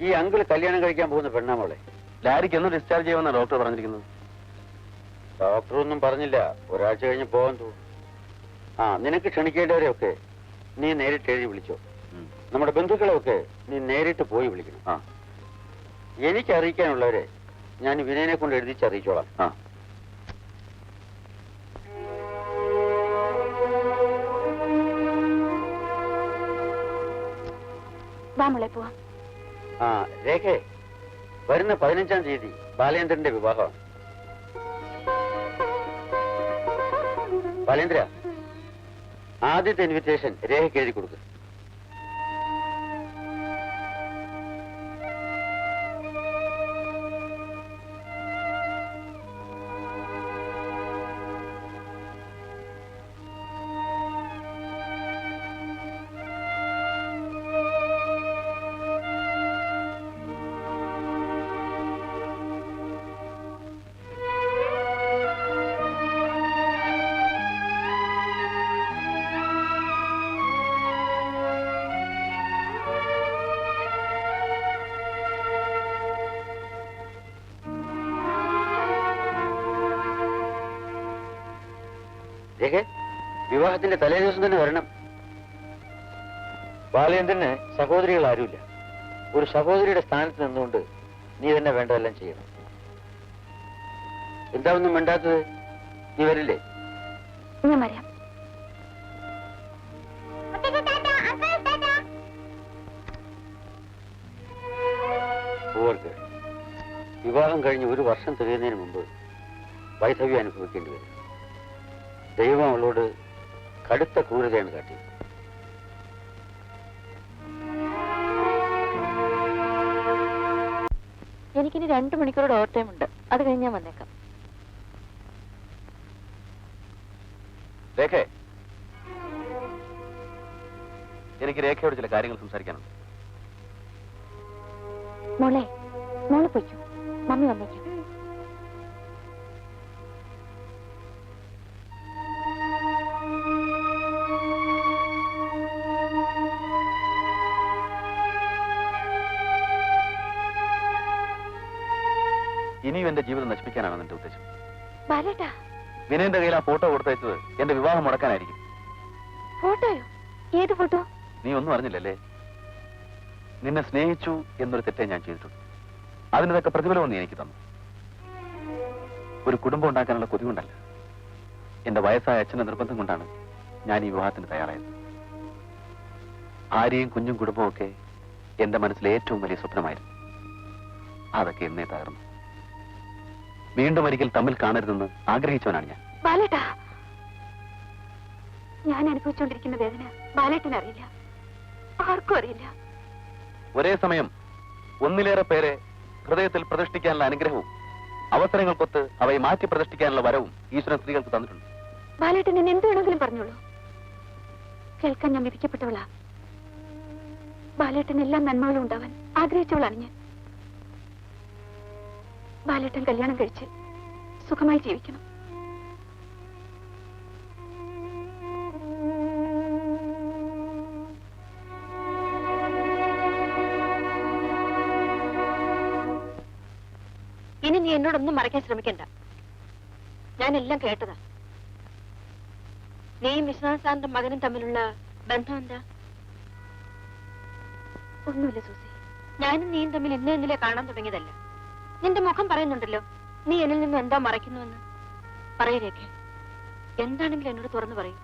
ഈ അങ്കിള് കല്യാണം കഴിക്കാൻ പോകുന്ന പെണ്ണാമോളെ. ലാരിക്ക് എന്ന് ഡിസ്ചാർജ് ചെയ്യുമെന്ന ഡോക്ടർ പറഞ്ഞിരിക്കുന്നത്. ഡോക്ടർ ഒന്നും പറഞ്ഞില്ല, ഒരാഴ്ച കഴിഞ്ഞ് പോകാൻ തോന്നും. നിനക്ക് ക്ഷണിക്കേണ്ടവരെയൊക്കെ നീ നേരിട്ട് എഴുതി വിളിച്ചോ. നമ്മുടെ ബന്ധുക്കളെയൊക്കെ നീ നേരിട്ട് പോയി വിളിക്കണം. എനിക്ക് അറിയിക്കാനുള്ളവരെ ഞാൻ വിനയനെ കൊണ്ട് എഴുതിച്ചറിയിച്ചോളാം. രേഖേ, വരുന്ന 15-ാം തീയതി ബാലേന്ദ്രന്റെ വിവാഹമാണ്. ബാലേന്ദ്ര, ആദ്യത്തെ ഇൻവിറ്റേഷൻ രേഖയ്ക്ക് എഴുതി കൊടുക്കുക. വിവാഹത്തിന്റെ തലേ ദിവസം തന്നെ വരണം. ബാലേന്ദ്രന് സഹോദരികൾ ആരുമില്ല. ഒരു സഹോദരിയുടെ സ്ഥാനത്ത് നിന്നുകൊണ്ട് നീ തന്നെ വേണ്ടതെല്ലാം ചെയ്യണം. എന്താ ഒന്നും വേണ്ടാത്തത്? നീ വരില്ലേ? ഞാൻ വരാം. പൂവർക്ക് വിവാഹം കഴിഞ്ഞ് 1 വർഷം തികയുന്നതിന് മുമ്പ് വൈധവ്യം അനുഭവിക്കേണ്ടി വരും. ദൈവം അവളോട് കടുത്ത ക്രൂരതയാണ് കാട്ടിയത്. എനിക്കിനി 2 മണിക്കൂറുടെ ഓവർ ടൈം ഉണ്ട്. അത് കഴിഞ്ഞ് ഞാൻ വന്നേക്കാം. രേഖേ, എനിക്ക് രേഖയോട് ചില കാര്യങ്ങൾ സംസാരിക്കാനുണ്ട്. മോളെ പൊയ്ക്കോ, മമ്മി വന്നേക്കാം. ഇനിയും എന്റെ ജീവിതം നശിപ്പിക്കാനാണ് എന്റെ ഉദ്ദേശം. വിനയന്റെ കയ്യിൽ ആ ഫോട്ടോ കൊടുത്തയച്ചത് എന്റെ വിവാഹം മുടക്കാനായിരിക്കും. ഫോട്ടോയോ? ഏത് ഫോട്ടോ? നീ ഒന്നും അറിഞ്ഞില്ലല്ലേ? നിന്നെ സ്നേഹിച്ചു എന്നൊരു തെറ്റേ ഞാൻ ചെയ്തിട്ടുണ്ട്. അതിനൊക്കെ പ്രതിഫലവും നീ എനിക്ക് തന്നു. ഒരു കുടുംബം ഉണ്ടാക്കാനുള്ള കൊതി കൊണ്ടല്ല, എന്റെ വയസ്സായ അച്ഛന്റെ നിർബന്ധം കൊണ്ടാണ് ഞാൻ ഈ വിവാഹത്തിന് തയ്യാറായത്. ഭാര്യയും കുഞ്ഞും കുടുംബവും ഒക്കെ എന്റെ മനസ്സിലെ ഏറ്റവും വലിയ സ്വപ്നമായിരുന്നു. അതൊക്കെ എന്നേ തകർന്നു. വീണ്ടും ഒരിക്കൽ തമ്മിൽ കാണരുതെന്ന് ആഗ്രഹിച്ചവനാണ് ഞാൻ. ഞാൻ അനുഭവിച്ചുകൊണ്ടിരിക്കുന്ന വേദന ബാലേട്ടന് അറിയില്ല, ആർക്കും അറിയില്ല. ഒരേ സമയം ഒന്നിലേറെ പേരെ ഹൃദയത്തിൽ പ്രതിഷ്ഠിക്കാനുള്ള അനുഗ്രഹവും അവസരങ്ങൾക്കൊത്ത് അവയെ മാറ്റി പ്രതിഷ്ഠിക്കാനുള്ള വരവും ഈശ്വരൻ സ്ത്രീകൾക്ക് തന്നിട്ടുണ്ട്. ബാലേട്ടൻ എന്നെ എന്ത് വേണമെങ്കിലും പറഞ്ഞോളൂ, കേൾക്കാൻ ഞാൻ വിധിക്കപ്പെട്ടവളാ. ബാലേട്ടൻ എല്ലാ നന്മകളും ഉണ്ടാവാൻ ആഗ്രഹിച്ചവളാണ് ഞാൻ. ബാലേട്ടൻ കല്യാണം കഴിച്ച് സുഖമായി ജീവിക്കണം. ഇനി നീ എന്നോടൊന്നും മറയ്ക്കാൻ ശ്രമിക്കണ്ട. ഞാനെല്ലാം കേട്ടതാ. നീയും വിശ്വനാഥ് സാറിന്റെ മകനും തമ്മിലുള്ള ബന്ധം എന്താ? ഒന്നുമില്ല സൂസി, ഞാനും നീയും തമ്മിൽ ഇന്നലെ കാണാൻ തുടങ്ങിയതല്ല. നിന്റെ മുഖം പറയുന്നുണ്ടല്ലോ നീ എന്നിൽ നിന്നും എന്താ മറയ്ക്കുന്നുവെന്ന്. പറയരേഖ, എന്താണെങ്കിലും എന്നോട് തുറന്നു പറയൂ.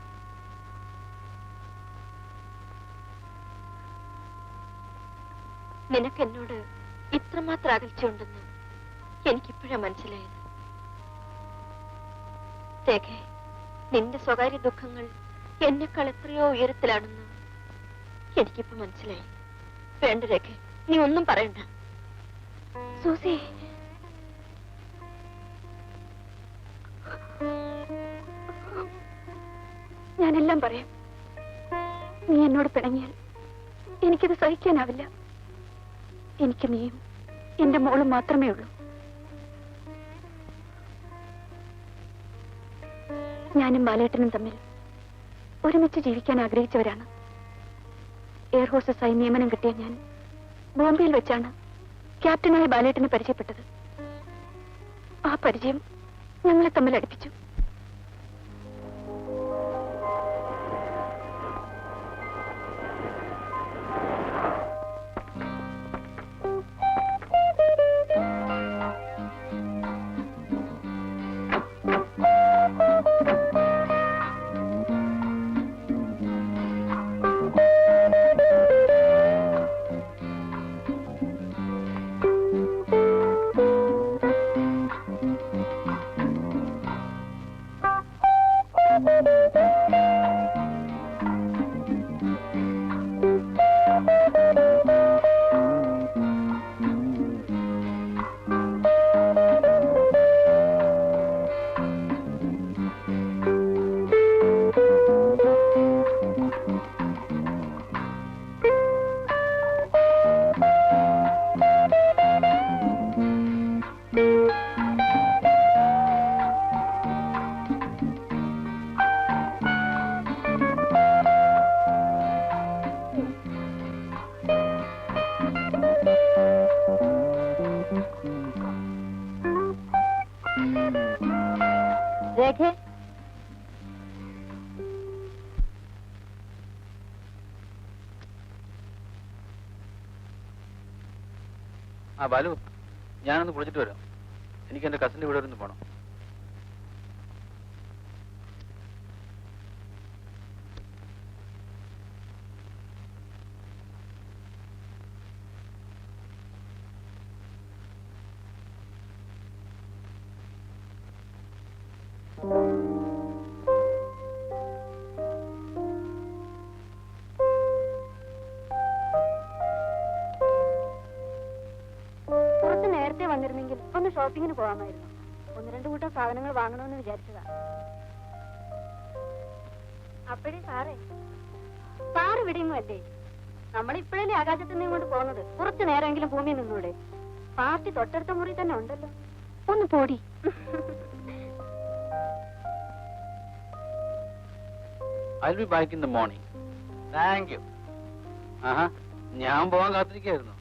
നിനക്ക് എന്നോട് ഇത്രമാത്രം അകൽച്ചയുണ്ടെന്ന് എനിക്കിപ്പോഴാ മനസ്സിലായത്. രേഖ, നിന്റെ സ്വകാര്യ ദുഃഖങ്ങൾ എന്നെക്കാൾ എത്രയോ ഉയരത്തിലാണെന്ന് എനിക്കിപ്പോ മനസ്സിലായി. വേണ്ട രേഖ, നീ ഒന്നും പറയണ്ട. സൂസി, ഞാനെല്ലാം പറയാം. നീ എന്നോട് പിണങ്ങിയാൽ എനിക്കത് സഹിക്കാനാവില്ല. എനിക്ക് നീയും എന്റെ മോളും മാത്രമേ ഉള്ളൂ. ഞാനും ബാലേട്ടനും തമ്മിൽ ഒരുമിച്ച് ജീവിക്കാൻ ആഗ്രഹിച്ചവരാണ്. എയർ ഹോസ്റ്റസായി നിയമനം കിട്ടിയ ഞാൻ ബോംബെയിൽ വെച്ചാണ് ക്യാപ്റ്റനായ ബാലേട്ടനെ പരിചയപ്പെട്ടത്. ആ പരിചയം ഞങ്ങളെ തമ്മിൽ അടുപ്പിച്ചു. രേഖേ, ആ ബാലു, ഞാനൊന്ന് കുളിച്ചിട്ട് വരാം. എനിക്ക് എന്റെ കസിന്റെ വീട് വരെ ഒന്ന് പോണം. കുറച്ച് നേരത്തെ വന്നിരുന്നെങ്കിൽ ഒന്ന് ഷോപ്പിങ്ങിന് പോകാമായിരുന്നു. 1-2 കൂട്ടം സാധനങ്ങൾ വാങ്ങണമെന്ന് വിചാരിച്ചതാ. അപ്പോഴേ സാറ് ഇവിടെയെങ്കിലും അല്ലേ? നമ്മളിപ്പോഴല്ലേ ആകാശത്ത് നിന്ന് ഇങ്ങോട്ട് പോകുന്നത്. കുറച്ചു നേരമെങ്കിലും ഭൂമിയിൽ നിന്നൂടെ? പാർട്ടി തൊട്ടടുത്ത മുറി തന്നെ ഉണ്ടല്ലോ. ഒന്ന് പോടി. I'll be back in the morning. Thank you. ആഹാ, ഞാൻ പോകാൻ കാത്തിരിക്കായിരുന്നു.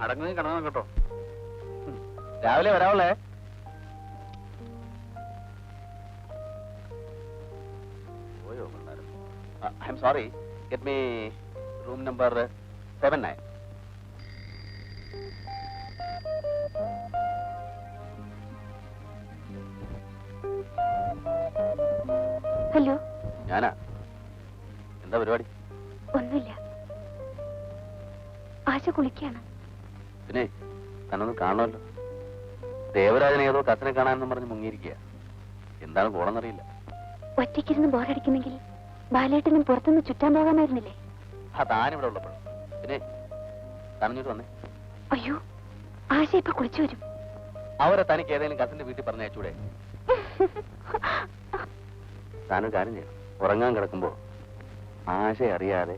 അടങ്ങുന്നത് കടന്നു കേട്ടോ. രാവിലെ വരാവളേ. പോയോ? I am sorry. Get me room number 79. Hello, ഞാനാ. എന്താ പരിപാടി? ഒന്നുമില്ല. ആശ കുളിക്കാണ്. പിന്നെ തന്നൊന്ന് കാണണമല്ലോ. ദേവരാജൻ ഏതോ കത്തിനെ കാണാനെന്നും പറഞ്ഞ് മുങ്ങിയിരിക്കുക. എന്താണ് പോണെന്നറിയില്ല. ഒറ്റയ്ക്കിരുന്ന് ബോറടിക്കുന്നെങ്കിൽ ബാലേട്ടനും പുറത്തുനിന്ന് ചുറ്റാൻ പോകാമായിരുന്നില്ലേ? ആ താനിവിടെ ഉള്ളപ്പോഴും. പിന്നെ തനഞ്ഞിട്ട് വന്നേ. അയ്യോ, ആശ ഇപ്പൊ കുളിച്ചു വരും. അവരെ തനിക്ക് ഏതെങ്കിലും കസിന്റെ വീട്ടിൽ പറഞ്ഞയച്ചൂടെ? താനൊരു കാര്യം ചെയ്യണം. ഉറങ്ങാൻ കിടക്കുമ്പോ ആശ അറിയാതെ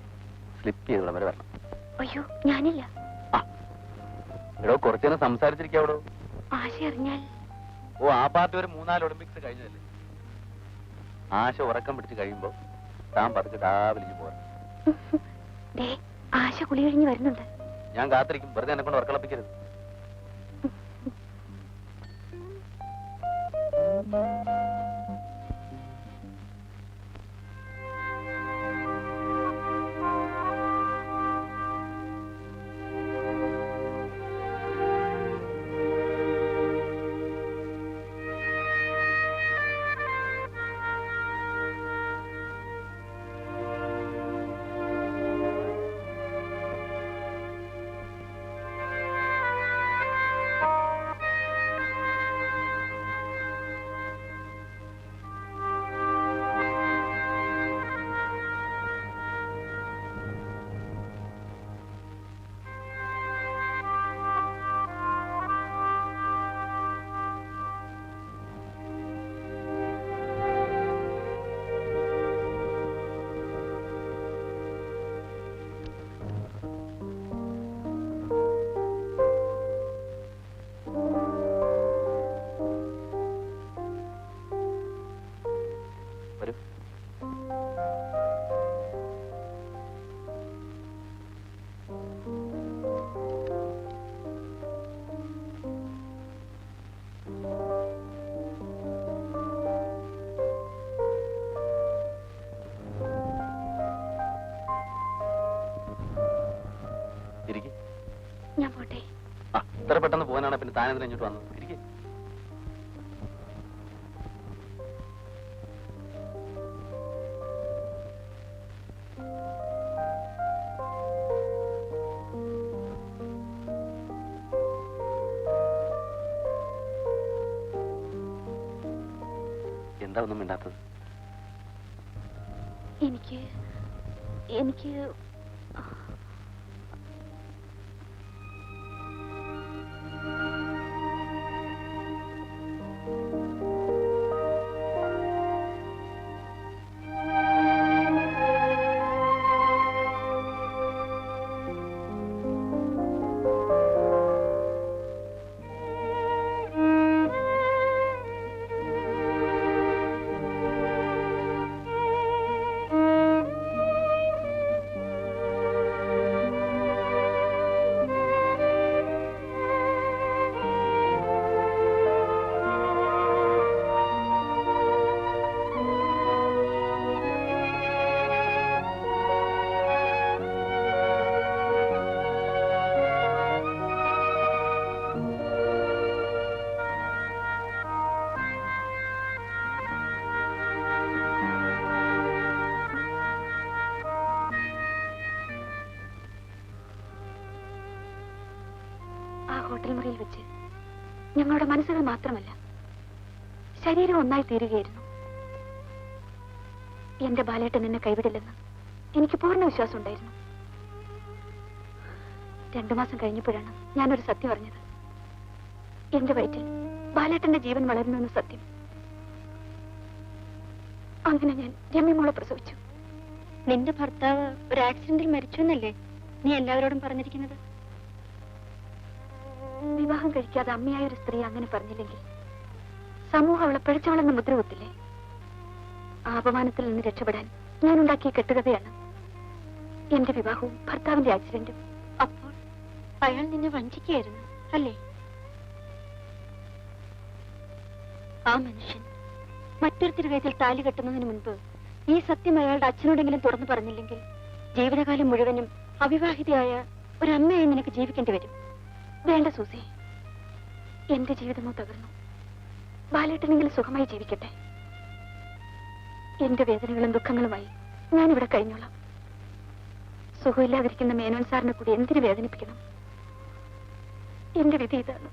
സ്ലിപ്പ് ചെയ്തോളം വരെ വരണം. അയ്യോ, ഞാനില്ല. എടോ, കുറച്ചേരം സംസാരിച്ചിരിക്കാവടോ. ആശ അറിഞ്ഞാൽ? ഓ, ആ പാർട്ടി ഒരു 3-4 ഒളിമ്പിക്സ് കഴിഞ്ഞതല്ലേ. ആശ ഉറക്കം പിടിച്ച് കഴിയുമ്പോ താൻ പതുക്കെ വിളിച്ച് പോരാ. ആശ കുളി കഴിഞ്ഞ് വരുന്നുണ്ട്. ഞാൻ കാത്തിരിക്കും. വെറുതെ എന്നെ കൊണ്ട് ഉറക്കളപ്പിക്കരുത്. ഞാൻ പോട്ടെ. ഇത്ര പെട്ടെന്ന് പോകാനാണ് പിന്നെ താനെന്തിനാ ഇങ്ങോട്ട് വന്നത്? ഇരിക്ക്. എന്താ ഒന്നും മിണ്ടാത്തത്? എനിക്ക് ഹോട്ടൽ മുറിയിൽ വെച്ച് ഞങ്ങളുടെ മനസ്സുകൾ മാത്രമല്ല ശരീരം ഒന്നായി തീരുകയായിരുന്നു. എന്റെ ബാലേട്ടൻ എന്നെ കൈവിടില്ലെന്ന് എനിക്ക് പൂർണ്ണ വിശ്വാസം ഉണ്ടായിരുന്നു. 2 മാസം കഴിഞ്ഞപ്പോഴാണ് ഞാനൊരു സത്യം അറിഞ്ഞത്. എന്റെ വയറ്റിൽ ബാലേട്ടന്റെ ജീവൻ വളരുന്നുവെന്ന് സത്യം. അങ്ങനെ ഞാൻ രമ്യമോളെ പ്രസവിച്ചു. നിന്റെ ഭർത്താവ് ഒരു ആക്സിഡന്റിൽ മരിച്ചു എന്നല്ലേ നീ എല്ലാവരോടും പറഞ്ഞിരിക്കുന്നത്? വിവാഹം കഴിക്കാതെ അമ്മയായ ഒരു സ്ത്രീ അങ്ങനെ പറഞ്ഞില്ലെങ്കിൽ സമൂഹം അവളെ പഴിച്ചവളെന്ന് മുദ്ര കുത്തില്ലേ? ആ അപമാനത്തിൽ നിന്ന് രക്ഷപ്പെടാൻ ഞാൻ ഉണ്ടാക്കിയ കെട്ടുകഥയാണ് എന്റെ വിവാഹവും ഭർത്താവിന്റെ ആക്സിഡന്റും. അപ്പോൾ അയാൾ നിന്നെ വഞ്ചിക്കുകയായിരുന്നു അല്ലേ? ആ മനുഷ്യൻ മറ്റൊരു തിരുവേദിൽ താലി കെട്ടുന്നതിന് മുൻപ് ഈ സത്യം അയാളുടെ അച്ഛനോടെങ്കിലും തുറന്നു പറഞ്ഞില്ലെങ്കിൽ ജീവിതകാലം മുഴുവനും അവിവാഹിതയായ ഒരമ്മയായി നിനക്ക് ജീവിക്കേണ്ടി വരും. വേണ്ട സൂസി, എന്റെ ജീവിതമോ തകർന്നു. ബാലേട്ടനെങ്കിലും സുഖമായി ജീവിക്കട്ടെ. എന്റെ വേദനകളും ദുഃഖങ്ങളുമായി ഞാനിവിടെ കഴിഞ്ഞോളാം. സുഖമില്ലാതിരിക്കുന്ന മേനോൻ സാറിനെ കൂടി എന്തിനു വേദനിപ്പിക്കണം? എന്റെ വിധി ഇതാണ്.